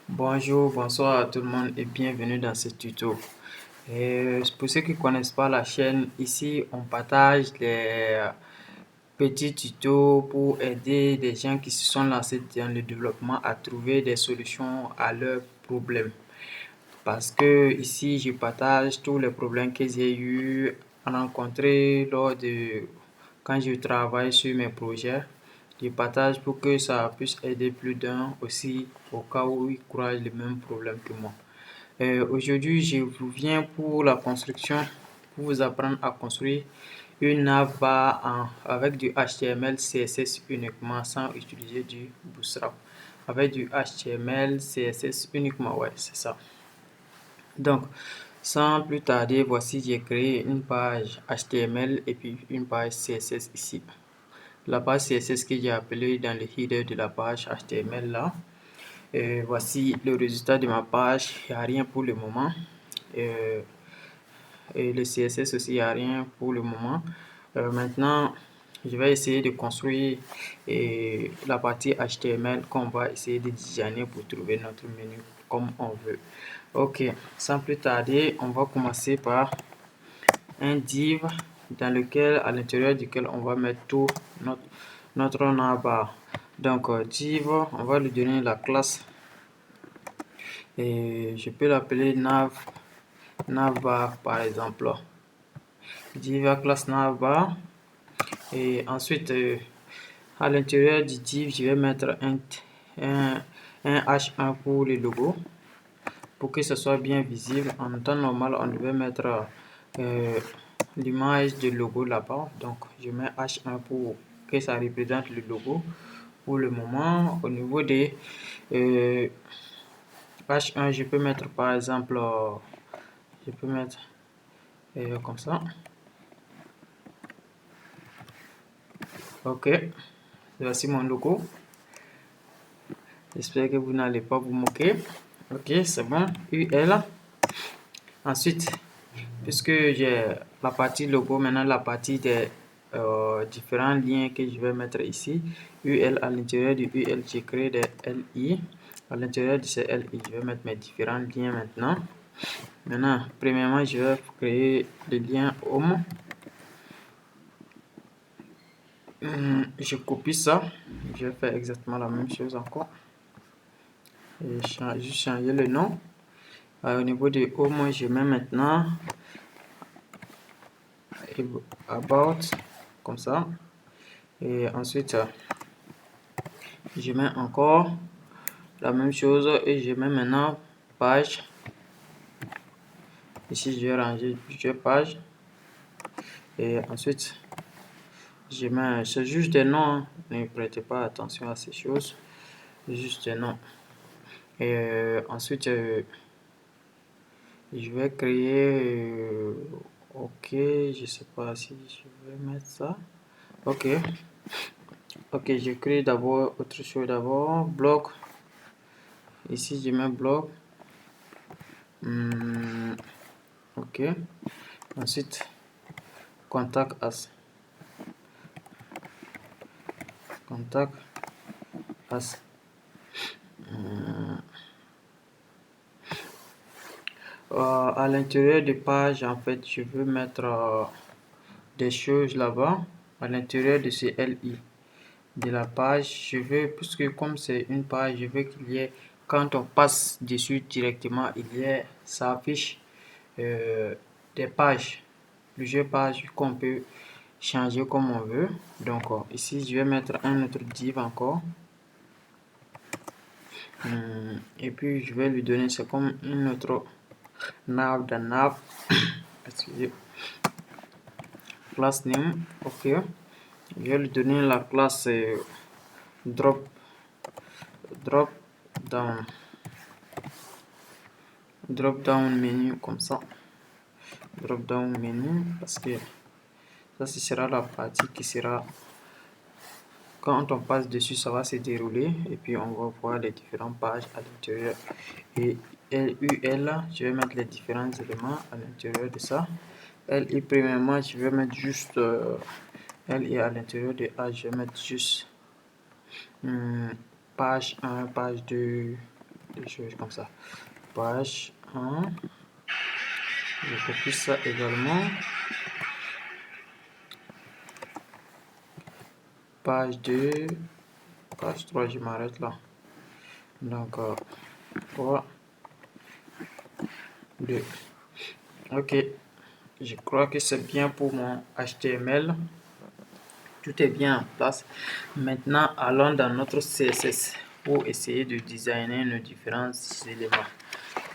Bonjour, bonsoir à tout le monde et bienvenue dans ce tuto. Pour ceux qui ne connaissent pas la chaîne, ici on partage les petits tutos pour aider des gens qui se sont lancés dans le développement à trouver des solutions à leurs problèmes. Parce que ici je partage tous les problèmes que j'ai eu à rencontrer quand je travaille sur mes projets. Je partage pour que ça puisse aider plus d'un aussi au cas où ils croisent les mêmes problèmes que moi. Aujourd'hui, je vous viens pour la construction, pour vous apprendre à construire une navbar avec du HTML, CSS uniquement sans utiliser du Bootstrap. Avec du HTML, CSS uniquement, ouais, c'est ça. Donc, sans plus tarder, voici j'ai créé une page HTML et puis une page CSS ici. La page CSS que j'ai appelée dans le header de la page HTML là. Voici le résultat de ma page. Il n'y a rien pour le moment. Et le CSS aussi, il n'y a rien pour le moment. Maintenant, je vais essayer de construire la partie HTML qu'on va essayer de designer pour trouver notre menu comme on veut. Ok, sans plus tarder, on va commencer par un div à l'intérieur duquel on va mettre tout notre navbar. Donc div, on va lui donner la classe et je peux l'appeler navbar par exemple. Div à classe navbar et ensuite à l'intérieur du div, je vais mettre un H1 pour le logo pour que ce soit bien visible. En temps normal, on devait mettre l'image du logo là-bas. Donc, je mets H1 pour que ça représente le logo. Pour le moment, au niveau des H1, je peux mettre par exemple, je peux mettre comme ça. Ok, voici mon logo. J'espère que vous n'allez pas vous moquer. Ok, c'est bon. UL. Ensuite, puisque j'ai la partie logo, maintenant la partie des différents liens que je vais mettre ici. UL, à l'intérieur du UL, j'ai créé des LI. À l'intérieur de ces LI, je vais mettre mes différents liens maintenant. Maintenant, premièrement, je vais créer le lien Home. Je copie ça. Je vais faire exactement la même chose encore. Et juste changer le nom. Au niveau de Home, je mets maintenant About, comme ça. Et ensuite, je mets encore la même chose et je mets maintenant page. Ici, je vais ranger plusieurs pages. Et ensuite, je mets, c'est juste des noms. Ne prêtez pas attention à ces choses. Juste des noms. Et ensuite, je vais créer. Ok, je sais pas si je vais mettre ça. Ok. Ok, je crée d'abord autre chose d'abord. Bloc. Ici, je mets bloc. Ok. Ensuite, contact us. Contact us. À l'intérieur de page, en fait, je veux mettre des choses là-bas. À l'intérieur de ce LI de la page, je veux, puisque comme c'est une page, je veux qu'il y ait, quand on passe dessus directement, ça affiche des pages, plusieurs pages qu'on peut changer comme on veut. Donc ici, je vais mettre un autre div encore. Et puis, je vais lui donner, c'est comme une autre nav dans nav. Excusez. Class name, ok. Je vais lui donner la classe drop down menu comme ça. Drop down menu parce que ça ce sera la partie qui sera quand on passe dessus, ça va se dérouler et puis on va voir les différentes pages à l'intérieur. Et LUL, je vais mettre les différents éléments à l'intérieur de ça. LI, premièrement, je vais mettre juste LI à l'intérieur de A, je vais mettre juste page 1, page 2, des choses comme ça. Page 1, je copie ça également. Page 2, page 3, je m'arrête là. Donc, 3, 2. Ok, je crois que c'est bien pour mon HTML. Tout est bien en place. Maintenant, allons dans notre CSS pour essayer de designer nos différents éléments.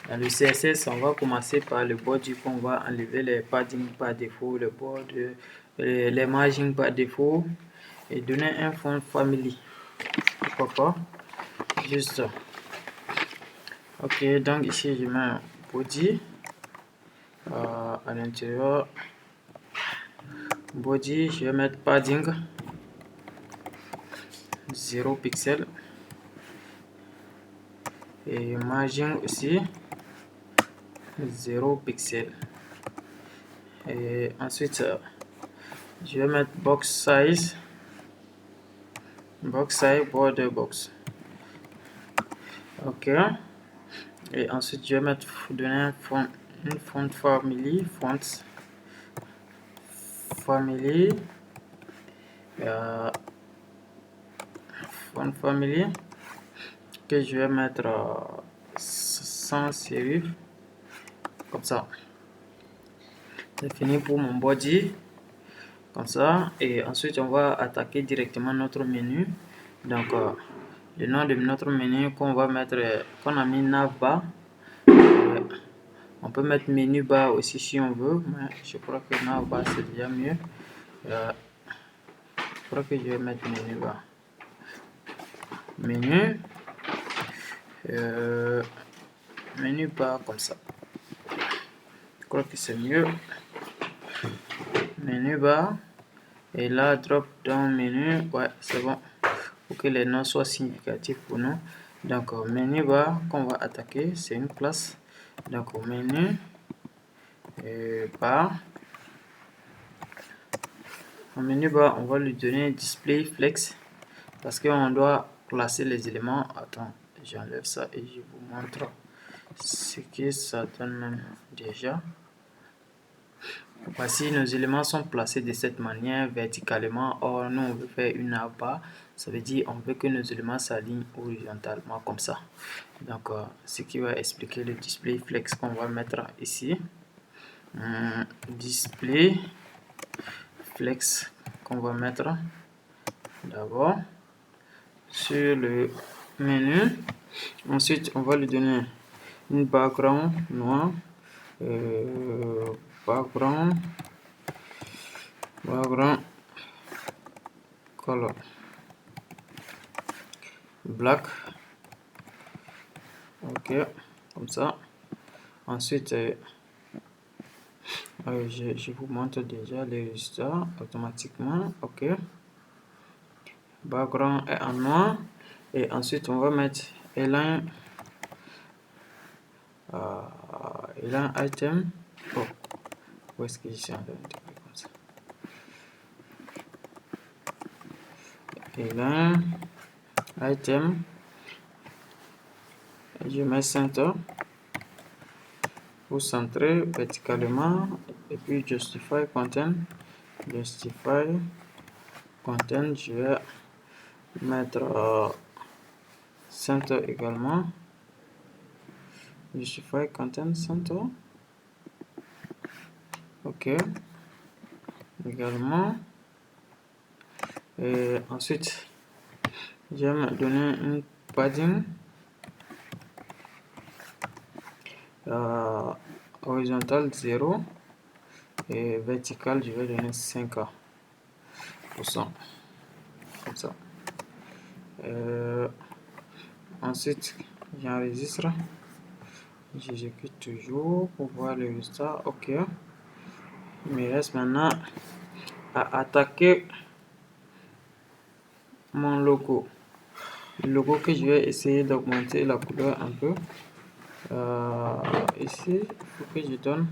Dans le CSS, on va commencer par le body, qu'on va enlever les padding par défaut, le border, les margins par défaut et donner un fond family. Pourquoi pas? Juste ça. Ok, donc ici je mets un body à l'intérieur. Body, je vais mettre padding 0 pixel et margin aussi 0 pixel. Et ensuite je vais mettre box size border box. Ok, et ensuite je vais mettre donner une font family font family que je vais mettre sans serif comme ça. C'est fini pour mon body comme ça, et ensuite on va attaquer directement notre menu. Donc le nom de notre menu qu'on va mettre, qu'on a mis navbar. On peut mettre menu bar aussi si on veut, mais je crois que navbar c'est déjà mieux. Je crois que je vais mettre menu bar. Menu bar comme ça. Je crois que c'est mieux. Menu bar. Et là, drop down menu. Ouais, c'est bon. Pour que les noms soient significatifs pour nous. Donc, menu bar qu'on va attaquer, c'est une classe. Donc, menu bar. Au menu bar, on va lui donner display flex parce qu'on doit classer les éléments. Attends, j'enlève ça et je vous montre ce que ça donne même déjà. Voici, nos éléments sont placés de cette manière verticalement. Or, nous on veut faire une navbar. Ça veut dire on veut que nos éléments s'alignent horizontalement comme ça. Donc, ce qui va expliquer le display flex qu'on va mettre ici. Display flex qu'on va mettre d'abord sur le menu. Ensuite, on va lui donner une background noir, background color black. Ok, comme ça. Ensuite, je vous montre déjà les résultats automatiquement. Ok, background est en noir. Et ensuite, on va mettre align item. Oh, où est-ce que je suis en train de faire comme ça? Align item. Je mets center pour centrer verticalement. Et puis justify content. Je vais mettre center également. Justify content center. Ok, également. Et ensuite je vais me donner une padding horizontal 0 et vertical je vais donner 5%, comme ça. Ensuite j'enregistre, j'exécute toujours pour voir le résultat. Ok, il me reste maintenant à attaquer mon logo. Le logo que je vais essayer d'augmenter la couleur un peu. Ici, il faut que je donne,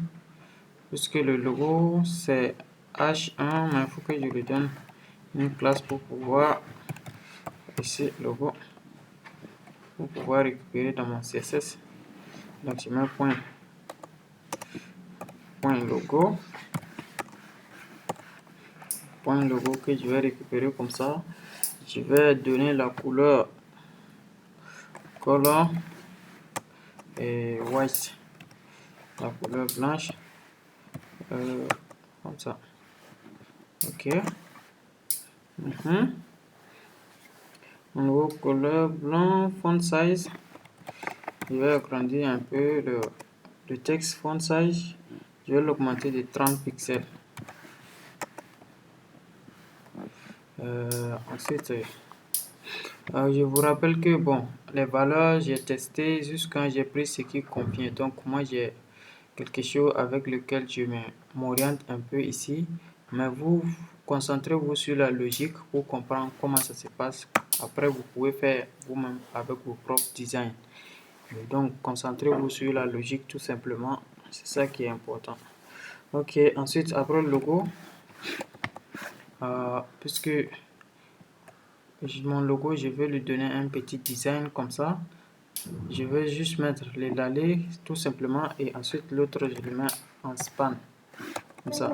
puisque le logo c'est H1, mais il faut que je lui donne une classe pour pouvoir ici logo. pour pouvoir récupérer dans mon CSS. Donc je mets point logo. Point logo que je vais récupérer comme ça. Je vais donner la couleur color et white, la couleur blanche, comme ça. Ok. Nouveau couleur blanc, font size. Je vais agrandir un peu le texte font size. Je vais l'augmenter de 30 pixels. Ensuite, je vous rappelle que bon, les valeurs, j'ai testé juste quand j'ai pris ce qui convient. Donc, moi, j'ai quelque chose avec lequel je m'oriente un peu ici. Mais vous, concentrez-vous sur la logique pour comprendre comment ça se passe. Après, vous pouvez faire vous-même avec vos propres designs. Donc, concentrez-vous sur la logique tout simplement. C'est ça qui est important. Ok, ensuite, après le logo, puisque mon logo, je vais lui donner un petit design comme ça. Je vais juste mettre les lalets tout simplement et ensuite l'autre, je le mets en span. Comme ça.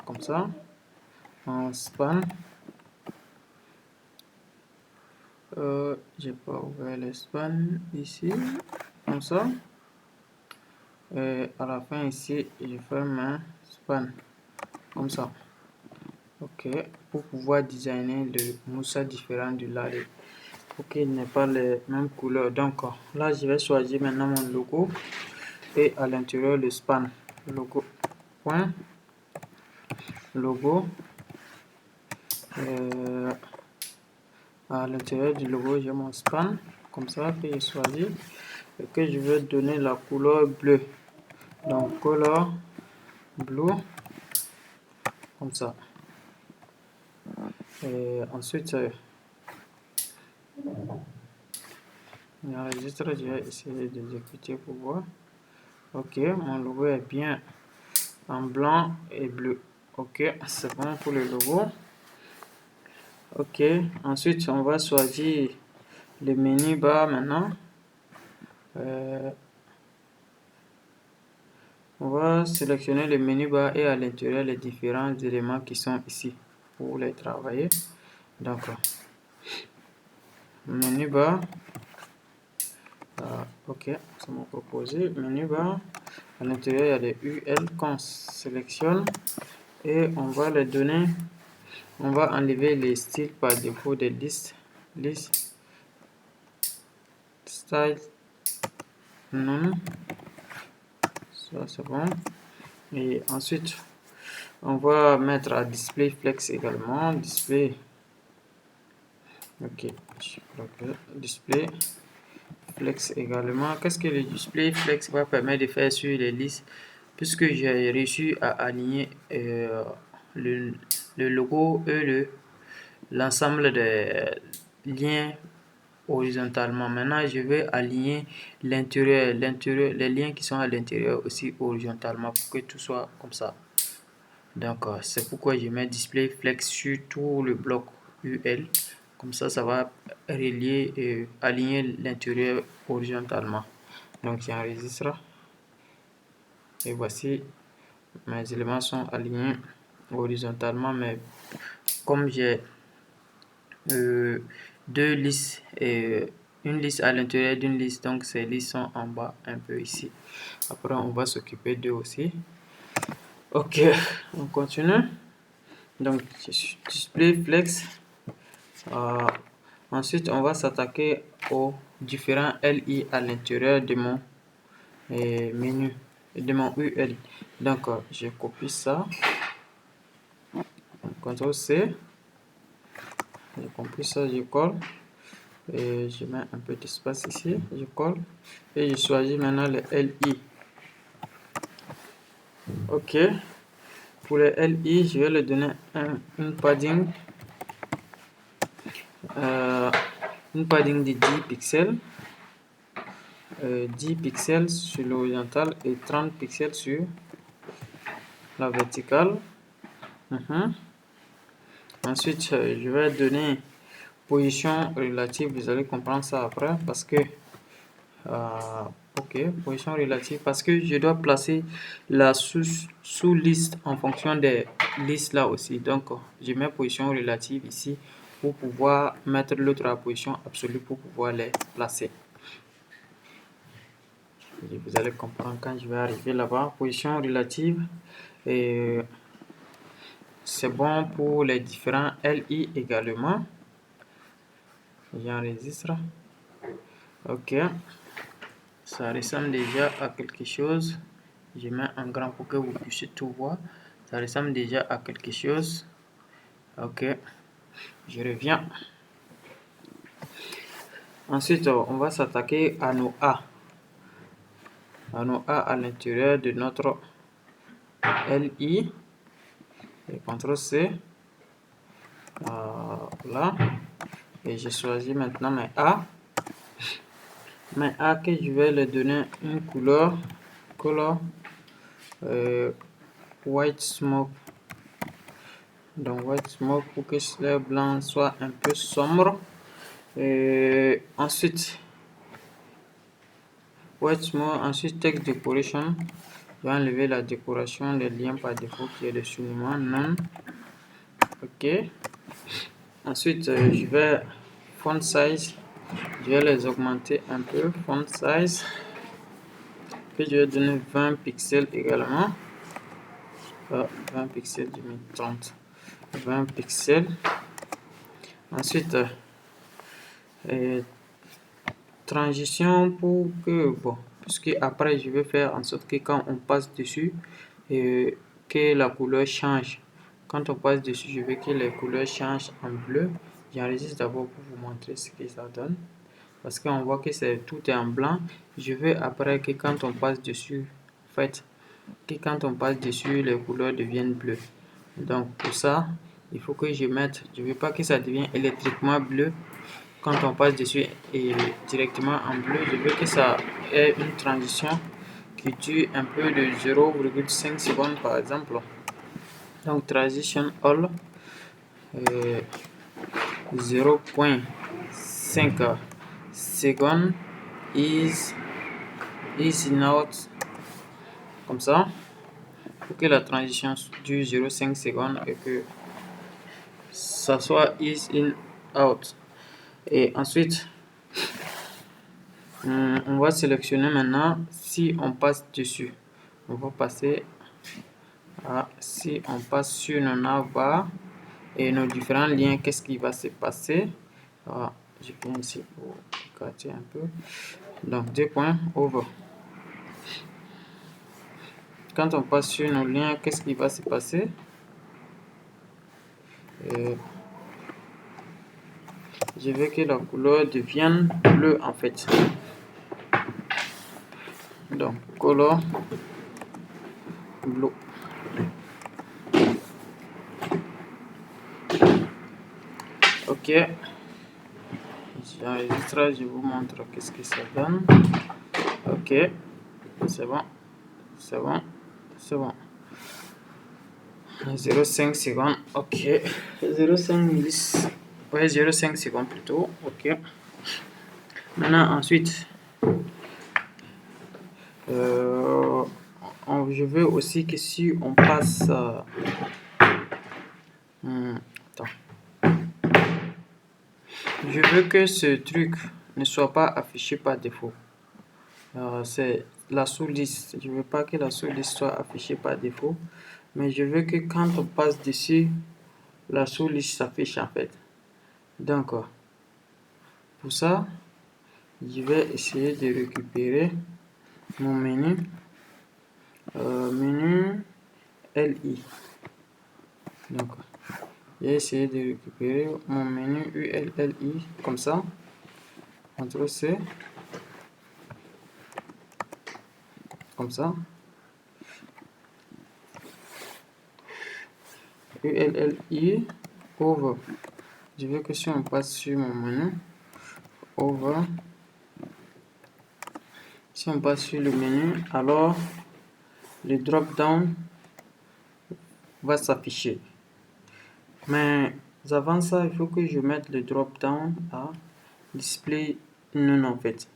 Comme ça. En span. J'ai pas ouvert le span ici. Comme ça. Et à la fin ici, je ferme un span. Comme ça. Ok, pour pouvoir designer le moussa différent du lalet pour qu'il n'ait pas les mêmes couleurs. Donc là, je vais choisir maintenant mon logo et à l'intérieur le span. Logo, point, logo. À l'intérieur du logo, j'ai mon span, comme ça que je choisis et que je vais donner la couleur bleue. Donc, color blue, comme ça. Et ensuite, j'enregistre, je vais essayer d'exécuter pour voir. Ok, mon logo est bien en blanc et bleu. Ok, c'est bon pour le logo. Ok, ensuite on va choisir le menu bar maintenant. On va sélectionner le menu bar et à l'intérieur les différents éléments qui sont ici pour les travailler. Donc, menu bar. Ok, c'est mon proposé. Menu bar. À l'intérieur, il y a les UL qu'on sélectionne et on va les donner. On va enlever les styles par défaut des listes. List, style, non. Ça, c'est bon. Et ensuite, on va mettre à display flex également. Display. Ok. Display flex également. Qu'est-ce que le display flex va permettre de faire sur les listes? Puisque j'ai réussi à aligner le logo et l'ensemble des liens horizontalement. Maintenant, je vais aligner l'intérieur, les liens qui sont à l'intérieur aussi horizontalement pour que tout soit comme ça. Donc, c'est pourquoi je mets display flex sur tout le bloc UL. Comme ça, ça va relier et aligner l'intérieur horizontalement. Donc, j'enregistre. Et voici, mes éléments sont alignés horizontalement, mais comme j'ai deux listes et une liste à l'intérieur d'une liste, donc ces listes sont en bas un peu ici. Après, on va s'occuper d'eux aussi. Ok, on continue. Donc, display flex. Ensuite, on va s'attaquer aux différents LI à l'intérieur de mon menu, de mon UL. Donc, je copie ça. CTRL C. J'ai compris ça, je colle. Et je mets un peu d'espace ici. Je colle. Et je choisis maintenant le LI. Ok. Pour le LI, je vais le donner une padding. Une padding de 10 pixels. 10 pixels sur l'horizontale et 30 pixels sur la verticale. Ensuite, je vais donner position relative, vous allez comprendre ça après parce que ok, position relative parce que je dois placer la sous-liste en fonction des listes là aussi. Donc, je mets position relative ici pour pouvoir mettre l'autre à position absolue pour pouvoir les placer. Et vous allez comprendre quand je vais arriver là-bas. Position relative, et c'est bon pour les différents LI également. J'enregistre. Ok. Ça ressemble déjà à quelque chose. Je mets un grand pour que vous puissiez tout voir. Ça ressemble déjà à quelque chose. Ok. Je reviens. Ensuite, on va s'attaquer à nos A. À nos A à l'intérieur de notre LI. Et CTRL C. Là. Et je choisis maintenant mes A. Mes A que je vais leur donner une couleur. White smoke. Donc white smoke pour que le blanc soit un peu sombre. Et ensuite white smoke, ensuite text decoration. Je vais enlever la décoration des liens par défaut qui est le soulignement non. Ok. Ensuite je vais font size. Je vais les augmenter un peu. Font size. Que je vais donner 20 pixels également. 20 pixels, je mets 30. 20 pixels. Ensuite, transition pour que, bon, puisque après je vais faire en sorte que quand on passe dessus, que la couleur change. Quand on passe dessus, je veux que les couleurs changent en bleu. J'enregistre d'abord pour vous montrer ce que ça donne. Parce qu'on voit que tout est en blanc. Je veux après que quand on passe dessus, en fait, que quand on passe dessus, les couleurs deviennent bleues. Donc pour ça, il faut que je mette, je ne veux pas que ça devienne électriquement bleu quand on passe dessus et directement en bleu. Je veux que ça ait une transition qui tue un peu de 0,5 secondes par exemple. Donc transition all 0,5 secondes is not comme ça pour que la transition dure 0,5 secondes et que ça soit is in out. Et ensuite on va sélectionner maintenant si on passe dessus. On va passer à si on passe sur nos navbar et nos différents liens, qu'est-ce qui va se passer. Je viens ici pour écarter un peu. Donc 2 points over. Quand on passe sur nos liens, qu'est-ce qui va se passer? Je veux que la couleur devienne bleue en fait. Donc color blue. Ok. J'enregistre, je vous montre qu'est-ce que ça donne. Ok. C'est bon. C'est bon. C'est bon. 0,5 secondes. Ok. 0,5 millis. Ouais, 0,5 secondes plutôt. Ok. Maintenant, ensuite, je veux aussi que si on passe. Attends. Je veux que ce truc ne soit pas affiché par défaut. C'est la sous-liste. Je ne veux pas que la sous-liste soit affichée par défaut. Mais je veux que quand on passe dessus, la sous-liste s'affiche en fait. Donc, pour ça, je vais essayer de récupérer mon menu. Menu LI. Donc, j'ai essayé de récupérer mon menu ULLI comme ça. CTRL C. Comme ça. ULLI over. Je veux que si on passe sur mon menu over, si on passe sur le menu, alors le drop down va s'afficher. Mais avant ça, il faut que je mette le drop down à display none en fait.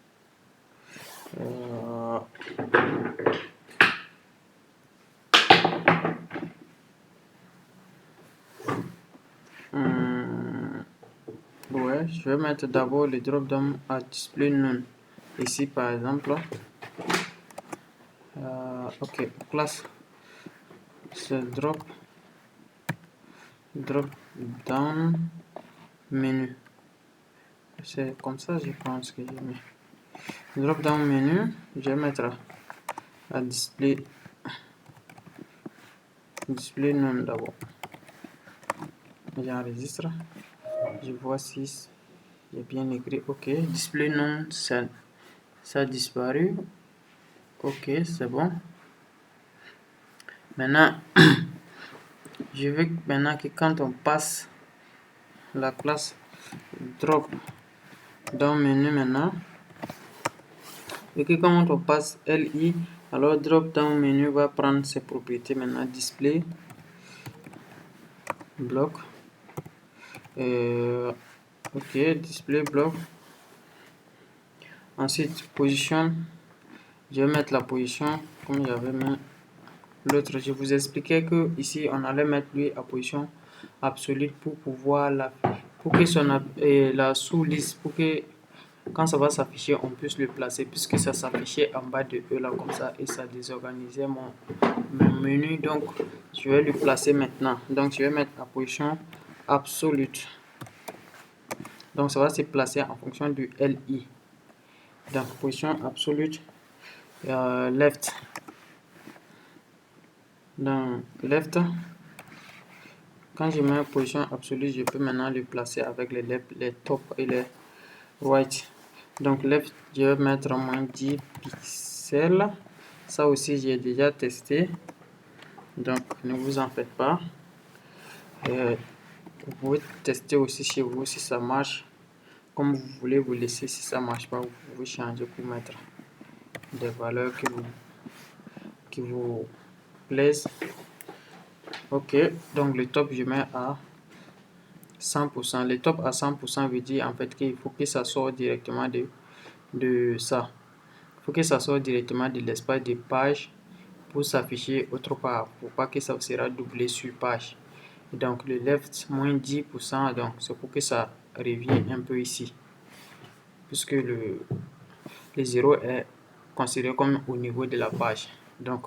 Ouais, je vais mettre d'abord le drop down à display none. Ici par exemple. Ok, classe. C'est drop down menu. C'est comme ça, je pense que j'ai mis. Drop down menu, je vais mettre à display none d'abord. J'enregistre. Je vois si j'ai bien écrit. Ok, display none, ça a disparu. Ok, c'est bon. Maintenant, je veux maintenant que quand on passe la classe drop down menu maintenant, et que quand on passe LI, alors drop down menu va prendre ses propriétés maintenant. Display block. Ok, display block. Ensuite, position. Je vais mettre la position comme j'avais mis l'autre. Je vous expliquais que ici on allait mettre lui à position absolue pour pouvoir pour que la sous-liste, pour que quand ça va s'afficher, on puisse le placer, puisque ça s'affichait en bas de E là comme ça et ça désorganisait mon menu. Donc je vais le placer maintenant. Donc je vais mettre à position absolue. Donc ça va se placer en fonction du LI. Donc position absolue, left. Dans left, quand je mets position absolue, je peux maintenant le placer avec les left, les top et les right. Donc left, je vais mettre moins 10 pixels. Ça aussi, j'ai déjà testé. Donc ne vous en faites pas. Vous pouvez tester aussi chez vous si ça marche. Comme vous voulez vous laisser, si ça marche pas, vous pouvez changer pour mettre des valeurs qui vous plaisent. Ok, donc le top, je mets à 100%. Le top à 100% veut dire en fait qu'il faut que ça sorte directement de ça. Il faut que ça sorte directement de l'espace de page pour s'afficher autre part, pour pas que ça sera doublé sur page. Et donc le left moins 10%, donc c'est pour que ça revienne un peu ici. Puisque le 0 est considéré comme au niveau de la page. Donc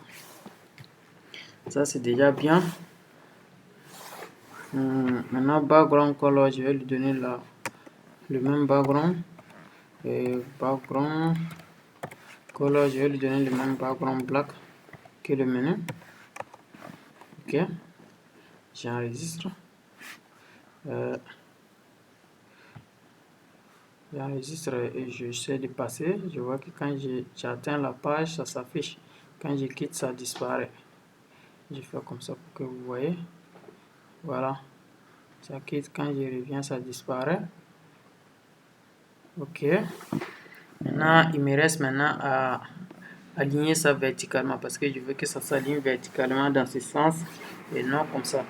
ça c'est déjà bien. Maintenant background color, je vais lui donner le même background. Et background color, je vais lui donner le même background black que le menu. Ok, j'enregistre. J'enregistre et j'essaie de passer. Je vois que quand j'atteins la page, ça s'affiche. Quand je quitte, ça disparaît. Je fais comme ça pour que vous voyez. Voilà, ça quitte. Quand je reviens, ça disparaît. Ok, maintenant il me reste maintenant à aligner ça verticalement parce que je veux que ça s'aligne verticalement dans ce sens et non comme ça.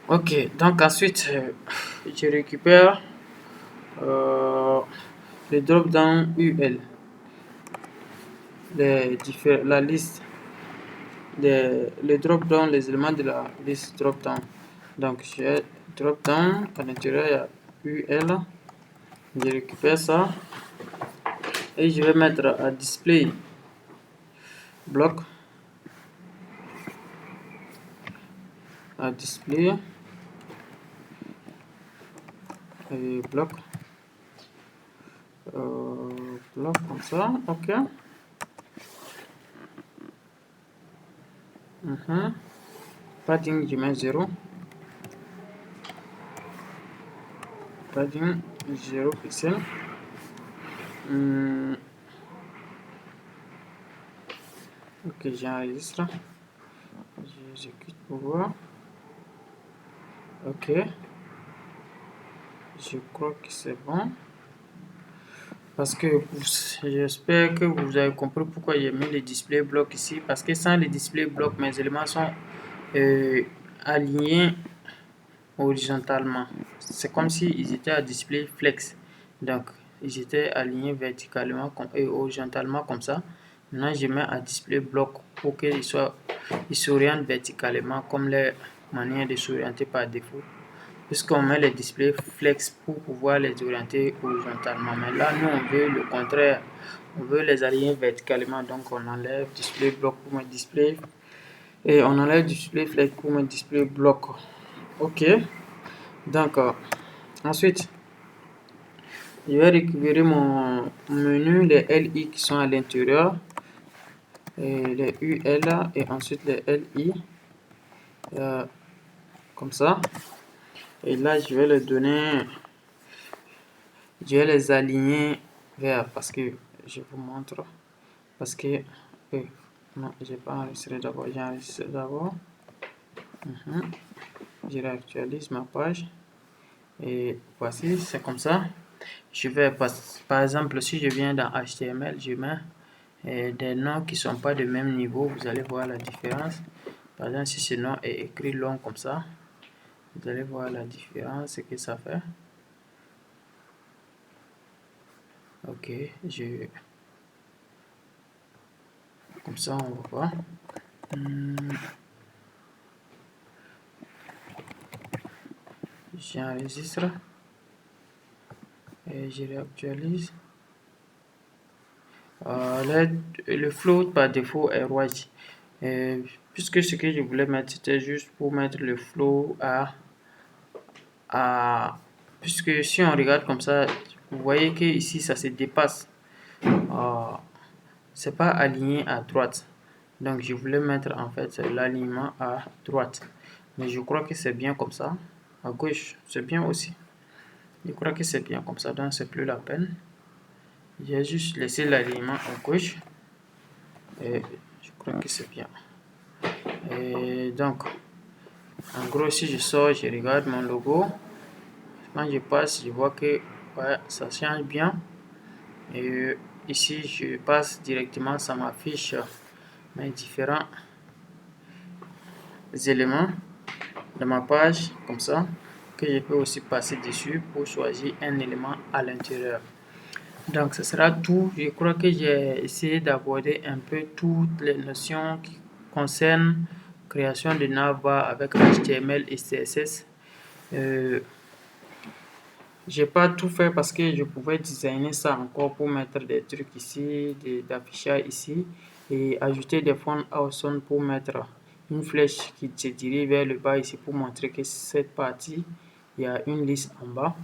Ok, donc ensuite je récupère le drop down UL, la liste, le drop down, les éléments de la liste drop down. Donc je drop down, à l'intérieur il y a UL, je récupère ça et je vais mettre à display block, à display et bloc, bloc comme ça. Ok. Padding, je mets 0. Padding 0 pixel. Ok, j'enregistre. J'exécute pour voir. Ok. Je crois que c'est bon. Parce que j'espère que vous avez compris pourquoi j'ai mis les display blocs ici. Parce que sans les display blocs, mes éléments sont alignés horizontalement. C'est comme s'ils étaient à display flex. Donc, ils étaient alignés verticalement et horizontalement comme ça. Maintenant, je mets à display bloc pour qu'ils s'orientent verticalement comme les manières de s'orienter par défaut. Puisqu'on met les displays flex pour pouvoir les orienter horizontalement. Mais là, nous, on veut le contraire. On veut les aligner verticalement. Donc, on enlève display bloc pour mettre display. Et on enlève display flex pour mettre display bloc. OK. Donc, ensuite, je vais récupérer mon menu, les LI qui sont à l'intérieur, les UL et ensuite les LI, comme ça. Et là, je vais les donner, je vais les aligner vers, parce que je vous montre, parce que, non, j'ai pas enregistré d'abord, j'ai enregistré d'abord. Je réactualise ma page. Et voici, c'est comme ça. Je vais, par exemple, si je viens dans HTML, je mets des noms qui ne sont pas de même niveau. Vous allez voir la différence. Par exemple, si ce nom est écrit long comme ça, vous allez voir la différence, ce que ça fait. Ok, comme ça, on va voir. J'enregistre et je réactualise. Le float par défaut est white. Puisque ce que je voulais mettre, c'était juste pour mettre le flow puisque si on regarde comme ça, vous voyez que ici ça se dépasse. C'est pas aligné à droite. Donc je voulais mettre en fait l'alignement à droite. Mais je crois que c'est bien comme ça. À gauche, c'est bien aussi. Je crois que c'est bien comme ça, donc c'est plus la peine. J'ai juste laissé l'alignement à gauche. Et je crois que c'est bien. Et donc, en gros, si je sors, je regarde mon logo. Quand je passe, je vois que ouais, ça change bien. Et ici, je passe directement, ça m'affiche mes différents éléments de ma page, comme ça, que je peux aussi passer dessus pour choisir un élément à l'intérieur. Donc, ce sera tout. Je crois que j'ai essayé d'aborder un peu toutes les notions qui concernent création de navbar avec HTML et CSS. J'ai pas tout fait parce que je pouvais designer ça encore pour mettre des trucs ici, d'affichage ici et ajouter des fonds awesome pour mettre une flèche qui se dirige vers le bas ici pour montrer que cette partie, il y a une liste en bas.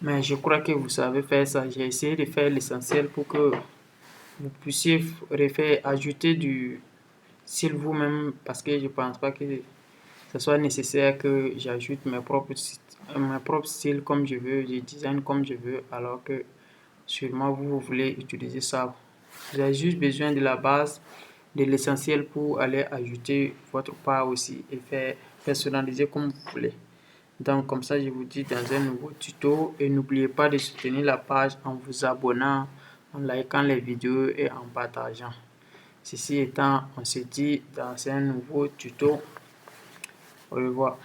Mais je crois que vous savez faire ça. J'ai essayé de faire l'essentiel pour que vous puissiez refaire, ajouter du style vous-même parce que je pense pas que ce soit nécessaire que j'ajoute mes propres styles comme je veux, je design comme je veux, alors que sûrement vous voulez utiliser ça. Vous avez juste besoin de la base, de l'essentiel pour aller ajouter votre part aussi et faire personnaliser comme vous voulez. Donc comme ça, je vous dis dans un nouveau tuto et n'oubliez pas de soutenir la page en vous abonnant, en likant les vidéos et en partageant. Ceci étant, on se dit dans un nouveau tuto. Au revoir.